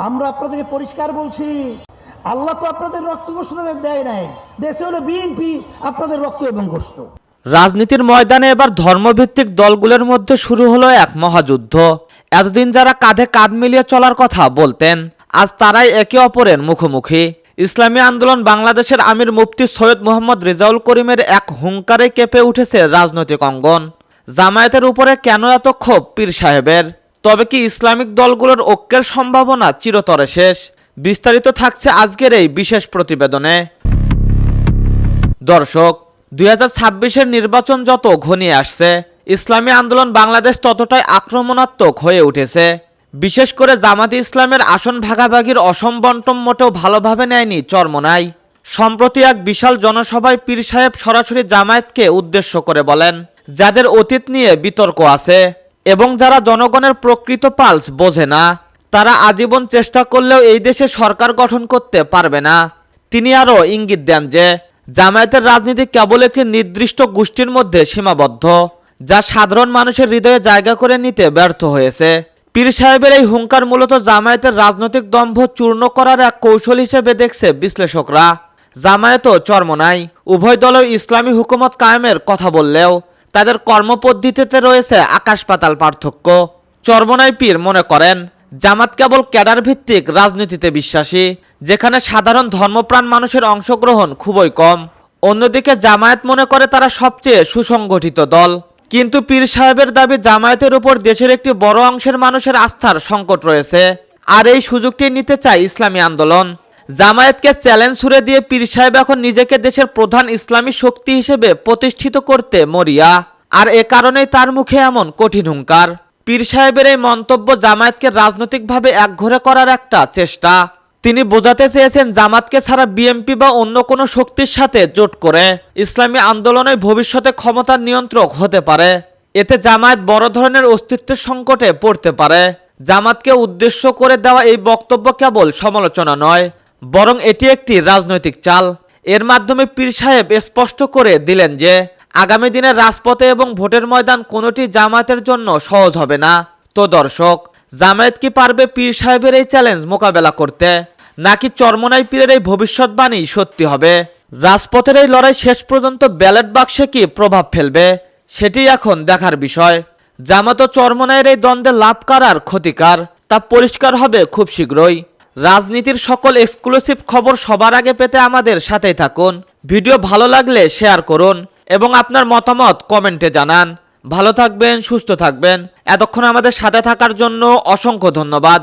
আমরা আপনাদেরকে পরিষ্কার বলছি, আল্লাহ তো আপনাদের রক্ত ঘোষণা দেয় নাই, দেশে হলো বিএনপি আপনাদের রক্ত এবং গোশত। রাজনীতির ময়দানে এবার ধর্মভিত্তিক দলগুলোর মধ্যে শুরু হলো এক মহাযুদ্ধ। এতদিন যারা কাঁধে কাঁধ মিলিয়ে চলার কথা বলতেন, আজ তারাই একে অপরের মুখোমুখি। ইসলামী আন্দোলন বাংলাদেশের আমির মুফতি সৈয়দ মোহাম্মদ রেজাউল করিমের এক হুঙ্কারে কেঁপে উঠেছে রাজনৈতিক অঙ্গন। জামায়াতের উপরে কেন এত ক্ষোভ পীর সাহেবের? তবে কি ইসলামিক দলগুলোর ঐক্যের সম্ভাবনা চিরতরে শেষ? বিস্তারিত থাকছে আজকের এই বিশেষ প্রতিবেদনে। দর্শক, 2026-এর নির্বাচন যত ঘনিয়ে আসছে, ইসলামী আন্দোলন বাংলাদেশ ততটাই আক্রমণাত্মক হয়ে উঠেছে। বিশেষ করে জামাতে ইসলামের আসন ভাগাভাগির অসম বন্টন মোটেও ভালোভাবে নেয়নি চরমোনাই। সম্প্রতি এক বিশাল জনসভায় পীর সাহেব সরাসরি জামায়াতকে উদ্দেশ্য করে বলেন, যাদের অতীত নিয়ে বিতর্ক আছে এবং যারা জনগণের প্রকৃত পালস বোঝে না, তারা আজীবন চেষ্টা করলেও এই দেশে সরকার গঠন করতে পারবে না। তিনি আরও ইঙ্গিত দেন যে জামায়াতের রাজনীতি কেবল একটি নির্দিষ্ট গোষ্ঠীর মধ্যে সীমাবদ্ধ, যা সাধারণ মানুষের হৃদয়ে জায়গা করে নিতে ব্যর্থ হয়েছে। পীর সাহেবের এই হুঙ্কার মূলত জামায়াতের রাজনৈতিক দম্ভ চূর্ণ করার এক কৌশল হিসেবে দেখছে বিশ্লেষকরা। জামায়াত ও চরমোনাই উভয় দলই ইসলামী হুকুমত কায়েমের কথা বললেও তাদের কর্মপদ্ধতিতে রয়েছে আকাশ পাতাল পার্থক্য। চরমোনাই পীর মনে করেন, জামাত কেবল ক্যাডার ভিত্তিক রাজনীতিতে বিশ্বাসী, যেখানে সাধারণ ধর্মপ্রাণ মানুষের অংশগ্রহণ খুবই কম। অন্যদিকে জামায়াত মনে করে তারা সবচেয়ে সুসংগঠিত দল। কিন্তু পীর সাহেবের দাবি, জামায়াতের উপর দেশের একটি বড় অংশের মানুষের আস্থার সংকট রয়েছে, আর এই সুযোগটি নিতে চায় ইসলামী আন্দোলন। জামায়াতকে চ্যালেঞ্জ ছুড়ে দিয়ে পীর সাহেব এখন নিজেকে দেশের প্রধান ইসলামী শক্তি হিসেবে প্রতিষ্ঠিত করতে মরিয়া, আর এ কারণেই তার মুখে এমন কঠিন হুঙ্কার। পীর সাহেবের এই মন্তব্য জামায়াতকে রাজনৈতিকভাবে একঘরে করার একটা চেষ্টা। তিনি বোঝাতে চেয়েছেন, জামাতকে ছাড়া বিএনপি বা অন্য কোনো শক্তির সাথে জোট করে ইসলামী আন্দোলনে ভবিষ্যতে ক্ষমতার নিয়ন্ত্রক হতে পারে। এতে জামায়াত বড় ধরনের অস্তিত্বের সংকটে পড়তে পারে। জামাতকে উদ্দেশ্য করে দেওয়া এই বক্তব্য কেবল সমালোচনা নয়, বরং এটি একটি রাজনৈতিক চাল। এর মাধ্যমে পীর সাহেব স্পষ্ট করে দিলেন যে আগামী দিনে রাজপথে এবং ভোটের ময়দান কোনোটি জামায়াতের জন্য সহজ হবে না। তো দর্শক, জামায়াত কি পারবে পীর সাহেবের এই চ্যালেঞ্জ মোকাবেলা করতে, নাকি চরমোনাই পীরের এই ভবিষ্যৎবাণী সত্যি হবে? রাজপথের এই লড়াই শেষ পর্যন্ত ব্যালট বাক্সে কি প্রভাব ফেলবে, সেটি এখন দেখার বিষয়। জামাত ও চরমোনাইয়ের এই দ্বন্দ্বে লাভ কার আর ক্ষতিকার, তা পরিষ্কার হবে খুব শীঘ্রই। রাজনীতির সকল এক্সক্লুসিভ খবর সবার আগে পেতে আমাদের সাথেই থাকুন। ভিডিও ভালো লাগলে শেয়ার করুন এবং আপনার মতামত কমেন্টে জানান। ভালো থাকবেন, সুস্থ থাকবেন। এতক্ষণ আমাদের সাথে থাকার জন্য অসংখ্য ধন্যবাদ।